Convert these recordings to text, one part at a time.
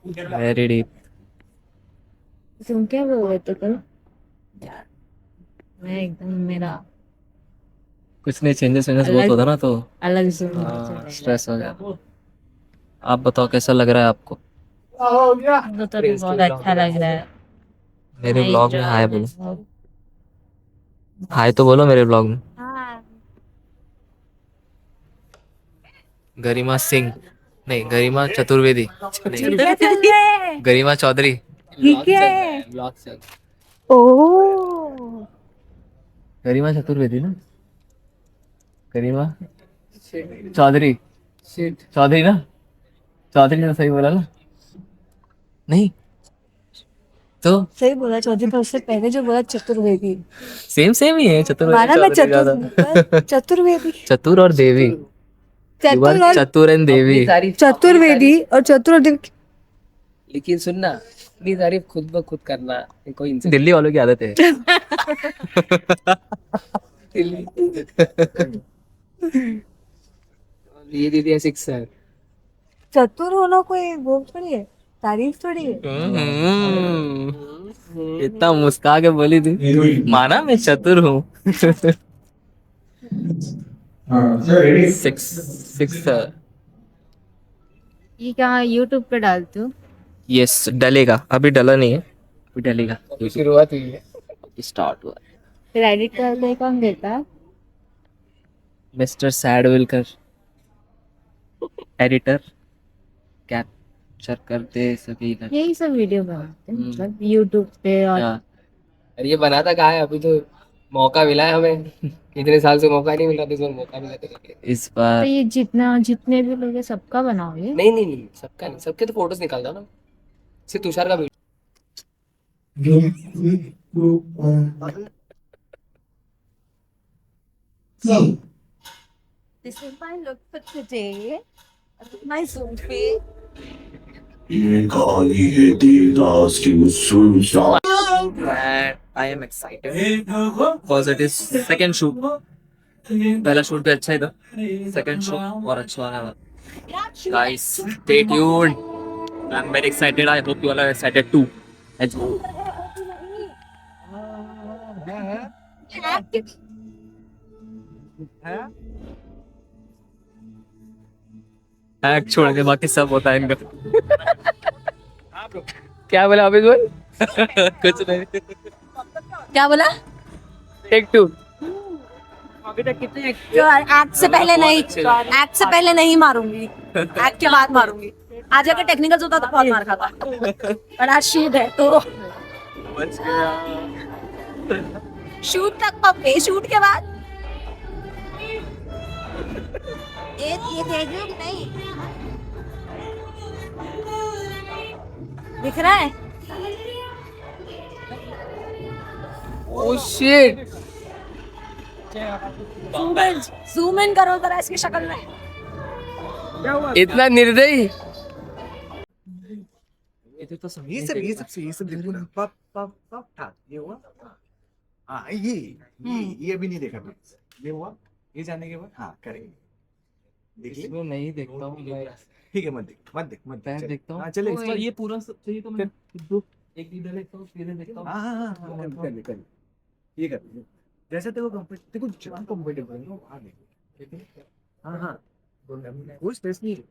Very deep. तुम क्या बोल रहे थे कल? मैं एकदम मेरा कुछ नहीं, चेंजेस वेंजेस बहुत अलग होता ना तो अलग जोन में चला हाँ गया। स्ट्रेस हो गया। आप बताओ कैसा लग रहा है आपको? मुझे तो अभी बहुत अच्छा लग रहा है। मेरे नाइस ब्लॉग में हाय बोलो। जॉब। हाय तो बोलो मेरे ब्लॉग में। हाँ। गरिमा सिंह, नहीं गरिमा चतुर्वेदी, नहीं ठीक है चल रहा है। गरिमा चौधरी। ठीक है। ब्लॉग चल। ओ। गरिमा चतुर्वेदी ना, गरिमा चौधरी, चौधरी ना, चौधरी ने सही बोला ना? नहीं तो सही बोला चौधरी, पर उससे पहले जो बोला चतुर्वेदी। सेम सेम ही है, चतुर्वेदी माना मैं चौधरी ज्यादा। चतुर्वेदी। चतुर और देवी, यू आर चतुर और चतुर एंड देवी। चतुर्वेदी और चतुर्वेदी। लेकिन सुनना, अपनी तारीफ खुद ब खुद करना, ये कोई इनसे दिल्ली वालों की आदत है। ये दे दिया सिक्सर। चतुर होना कोई वो थोड़ी है, तारीफ थोड़ी है। इतना मुस्का के बोली थी, माना मैं चतुर हूँ। Six six. ये क्या यूट्यूब पे डालते हो? यस डलेगा, अभी डला नहीं है, अभी डलेगा। अभी शुरुआत हुई है। स्टार्ट हुआ। फिर एडिट करके कौन देता है? मिस्टर सैडविलकर, एडिटर, कैप्चर करते सभी का। यही सब वीडियो बनाते हैं मतलब यूट्यूब पे और हाँ, अरे ये बनाता कहाँ है, अभी तो मौका मिला है हमें। इतने साल से मौका नहीं मिल रहा था, इस बार मौका मिला तो करके। इस तो बार ये जितने भी लोग हैं सबका बनाओगे? नहीं नहीं नहीं, सबका नहीं, सबके तो फोटोज निकालता ना, सिर्फ तुषार का video. This is my look for today. My Zoom fit. and I am excited because it is second shoot. पहला शूट भी अच्छा ही था, सेकंड शूट और अच्छा आने वाला। Guys, stay tuned. I'm very excited. I hope you all are excited too. Let's go. Act छोड़ के बाकी सब होता है इनका। क्या बोला अभी बोल? कुछ नहीं। क्या बोला? Take to. एक्ट से पहले नहीं, एक्ट से पहले नहीं मारूंगी, एक्ट के बाद मारूंगी। आज अगर टेक्निकल होता तो बहुत मार खाता, पर आज शूट है तो शूट तक पप्पे, शूट के बाद ये देख रहे हो कि नहीं? दिख रहा है? ओह शिट, जूम इन करो जरा इसकी शक्ल में। इतना निर्दयी। ये सब देखो ना, पप पप पप था, ये हुआ। हाँ ये अभी नहीं देखा मैं। ये हुआ, ये जाने के बाद हाँ करेंगे। देख ले, इसमें नहीं देखता हूँ मैं। ठीक है, मत देख मैं चल। देखता हूँ। हाँ चले, इस बार ये पूरा सब चाहिए तो मैं दो एक इधर देखता हूँ, इधर देखता हूँ। हाँ कर ये कर, जैसे तेरे को तेरे को जहाँ कंफर्टेबल है वहाँ देख, ठीक है? हाँ कोई स्ट्रेस नहीं है।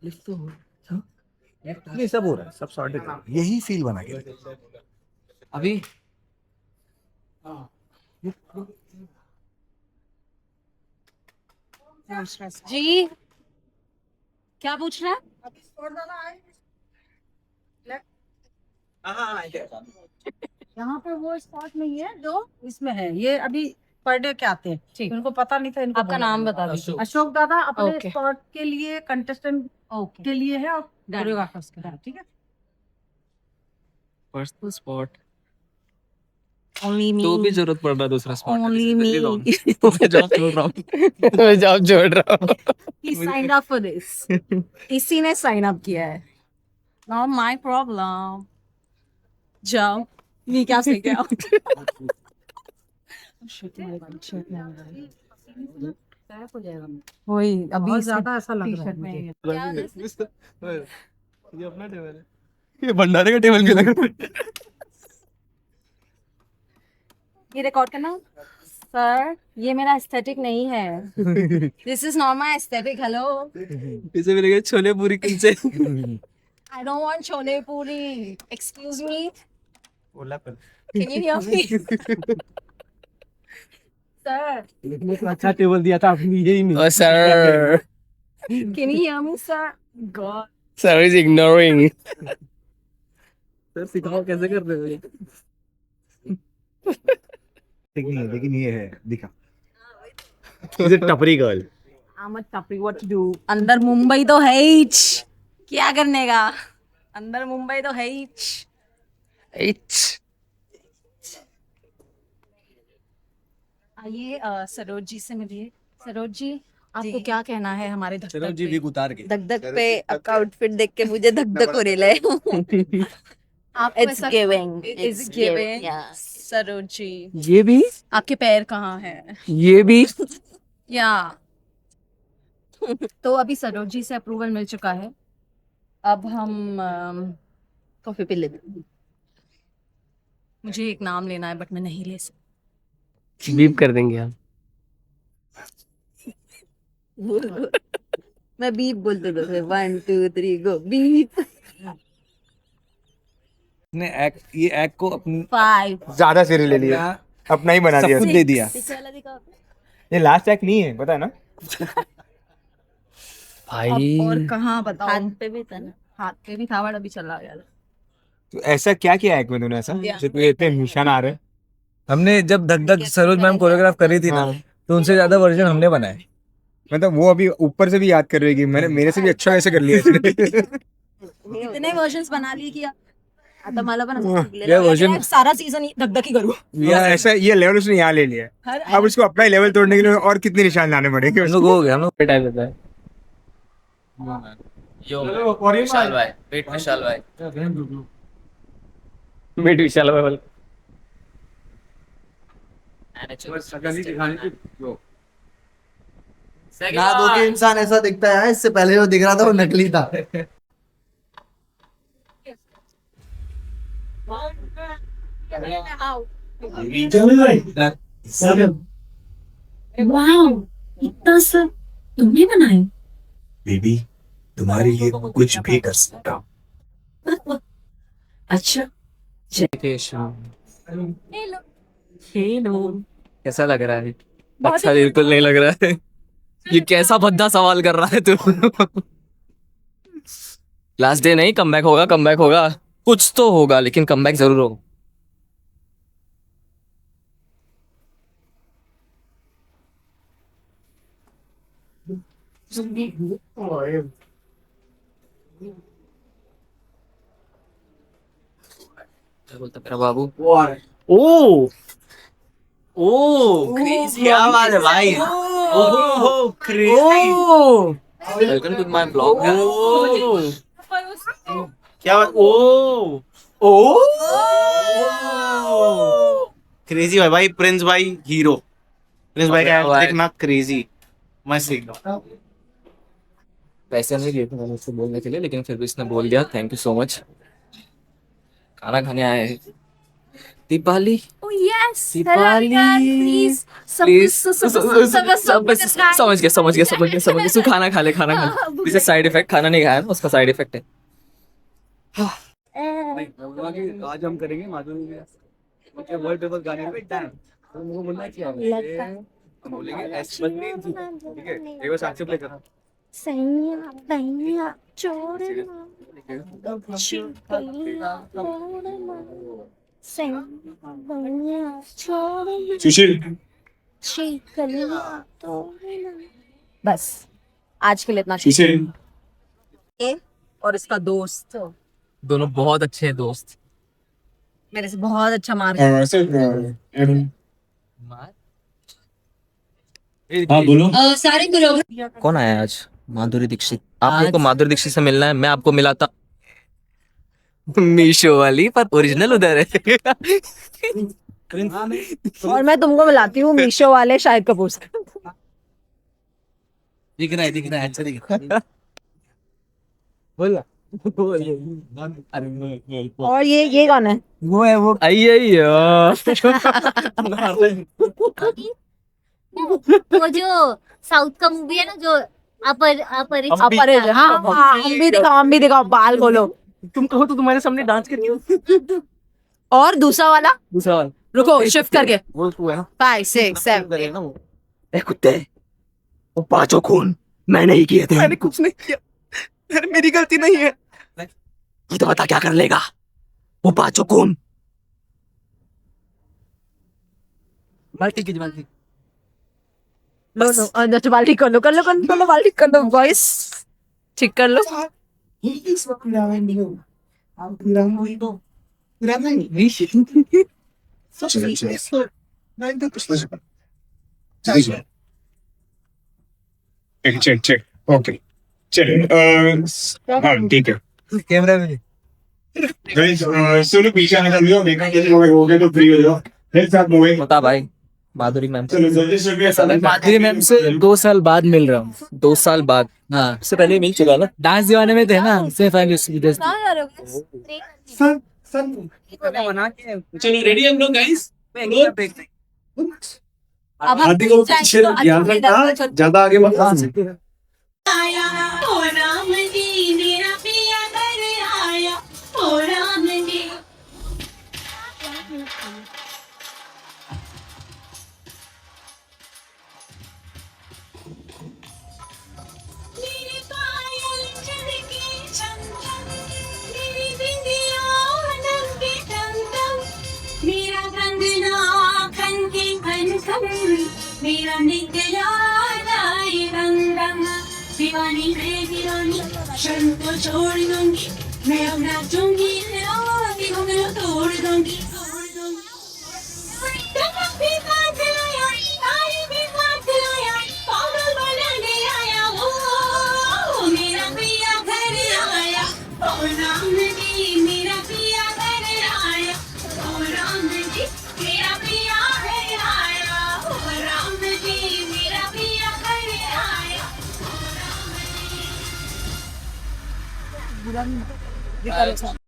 लिफ्ट तो हो। नहीं सब हो रहा है, सब सॉर्टेड है, यही फील बना के रख। अभी जी क्या पूछ रहा है? यहाँ पे वो स्पॉट नहीं है जो इसमें है, ये अभी पर डे के आते हैं। ठीक, उनको पता नहीं था। इनको आपका नाम बता दीजिए। अशोक दादा अपने Okay. स्पॉट के लिए कंटेस्टेंट के लिए है और कोरियोग्राफर्स के लिए, ठीक है। Personal spot Only me. तो भी जरूरत पड़ रहा है दूसरा स्पॉट। Only me. मैं जॉब छोड़ रहा हूँ। मैं जॉब छोड़ रहा हूँ। He signed up for this. इसी ने साइन अप किया है। Not my problem. जाओ। नहीं क्या सही क्या? हो जाएगा वही अभी बहुत इसके ज्यादा ऐसा लग रहा है टी-शर्ट में मुझे। ये अपना टेबल है, ये भंडारे का टेबल भी लग रहा है। ये रिकॉर्ड करना सर, ये मेरा एस्थेटिक नहीं है। This is not my aesthetic. Hello, इसे मिलेगा छोले पूरी किनसे? आई डोंट वांट छोले पूरी। एक्सक्यूज मी, ओला पर can you hear me sir? लिखने को अच्छा टेबल दिया था आपने, यही नहीं। Oh, sir. Can you hear me sir? God, Sir is ignoring. Sir सिखाओ कैसे कर रहे हो ये। लेकिन ये है दिखा, इज टपरी गर्ल। I'm a टपरी, what to do? अंदर मुंबई तो है ही, क्या करने का? अंदर मुंबई तो है ही। H. आइए सरोज जी से मिलिए। सरोज जी, आपको क्या कहना है हमारे धक सरोज जी वीक उतार के धक पे आपका आउटफिट देख के मुझे धक धक हो रही है। आप it's giving, it's giving. Saroj ji, ये भी, आपके पैर कहाँ हैं? ये भी। या तो अभी सरोज जी से अप्रूवल मिल चुका है। अब हम कॉफी पी लेते हैं। मुझे एक नाम लेना है बट मैं नहीं ले सकती। बीप कर देंगे हम। मैं बीप बोलते थे, 1 2 3 गो बीप। ने एक्ट, ये एक्ट को अपनी 5 ज्यादा सीरियस ले लिया, अपना ही बना सब दिया। कुछ दे दिया। ये लास्ट एक्ट नहीं है, पता है ना? भाई और कहाँ बताओ? हाथ पे भी था ना, हाथ पे भी था बट अभी चला गया। तो ऐसा क्या किया एक्ट में तूने ऐसा जो तुझे इतने निशान आ रहे हैं? हमने जब धक धक सरोज मैम कोरियोग्राफ कर रही थी ना, तो उनसे ज्यादा वर्जन हमने बनाए। मतलब वो अभी ऊपर से भी याद कर रही है कि मैंने मेरे से भी अच्छा वैसे कर लिया इसने। इतने वर्जन्स बना लिए कि आता मला पण ये version- सारा सीजन धक ही करूँ। ऐसा ये लेवल उसने यहाँ ले लिया है। अब उसको अपना लेवल तोड़ने के लिए और कितने निशान लाने पड़ेंगे हम उसको? लोग हो गए, हम लोग टाइम होता है। यो विशाल भाई, वेट विशाल भाई। मेट विशाल भाई ना दो कि इंसान ऐसा दिखता है, इससे पहले जो दिख रहा था वो नकली था। वाओ, इतना सब तुमने बनाए? बेबी, तुम्हारे लिए कुछ भी कर सकता हूँ। अच्छा, कैसा लग रहा है? अच्छा बिल्कुल नहीं लग रहा है। ये कैसा भद्दा सवाल कर रहा है तू? लास्ट डे नहीं, कमबैक होगा, कमबैक होगा, कुछ तो होगा, लेकिन कमबैक जरूर होगा। क्या बोलता मेरा बाबू? ओ ओ क्रेजी, क्या बात है भाई? Oh crazy, welcome to my blog. क्या बात? ओ क्रेजी भाई, भाई प्रिंस भाई हीरो, प्रिंस भाई का भाई। देखना क्रेजी, मस्त एकदम। पैसे नहीं लिए थे मैंने उससे बोलने के लिए, लेकिन फिर भी इसने बोल दिया। Thank you so much. खाना खाने आए हैं। Deepali, oh yes, Deepali, please please समझ गया तू खाना खा ले, खाना खा ले। दिस इज साइड इफेक्ट, खाना नहीं खाया ना, उसका साइड इफेक्ट है। आज हम करेंगे माधुरी के वर्ल्ड फेमस गाने पे डांस। तुमको बोलना है क्या? हम बोलेंगे ऐसे मत नहीं, ठीक है? एक बार साथ से प्ले करो। सुशील, बस आज के लिए इतना सुशील, चाहिए। और इसका दोस्त दोनों बहुत अच्छे हैं दोस्त। मेरे से बहुत अच्छा मार्क। हाँ बोलो। सारे कोरियोग्राफर कौन आया आज? माधुरी दीक्षित। आप लोग को माधुरी दीक्षित से मिलना है, मैं आपको मिलाता मीशो वाली, पर ओरिजिनल उधर है। और मैं तुमको मिलाती हूँ मीशो वाले शाहिद कपूर से। दिख रहा है अच्छा दिख रहा है बोल ना और ये कौन है? वो है वो आइए वो जो साउथ का मूवी है ना जो अपरिचित अपरेज हाँ हम भी दिखाओ बाल खोलो। तुम कहो तो तुम्हारे सामने डांस करनी हो और दूसरा वाला दूसरा वाला रुको शिफ्ट करके वो तू है ना 5 6 7 करेगा ना वो ए कुत्ते वो पांचों खून मैंने ही किए थे। मैंने कुछ नहीं किया अरे मेरी गलती नहीं है तू तो बता क्या कर लेगा वो पांचों खून। बाल्टी की बाल्टी लो अंदर बाल्टी कर लो बाल्टी कर लो बॉयस ठीक कर लो। चेक ओके चलिए हाँ ठीक है कैमरा में गाइस सुनो पीछे आने का वीडियो देखना कैसे हो गया तो फ्री हो जाओ लेट्स स्टार्ट मूविंग। बता भाई माधुरी मैम चलो जल्दी से माधुरी मैम से 2 साल बाद मिल रहा हूँ 2 साल बाद हाँ उससे पहले मिल चुका ना डांस दीवाने में थे ना से फाइनल चलो रेडी हम लोग गाइस अब हम हाथी को पीछे ध्यान रखना ज्यादा आगे मत आ आया ओ राम जी मेरा पिया घर आया ओ राम जी मेरे पायल चमके चमचम मेरी बिंदिया नंगे टमटम मेरा कंगना खनके खनखन मेरा निकला लाए रंग रंग दीवानी है दीवानी शर्म को छोड़ दूंगी मैं अब नाचूंगी घुंघरू तोड़ दूंगी तलब भी साथ लाया तारी भी साथ लाया पागल बनाने आया ओ मेरा पिया घर आया ओ राम जी मेरा पिया घर आया ओ राम जी मेरा पिया घर आया ओ राम जी मेरा पिया घर आया ये करो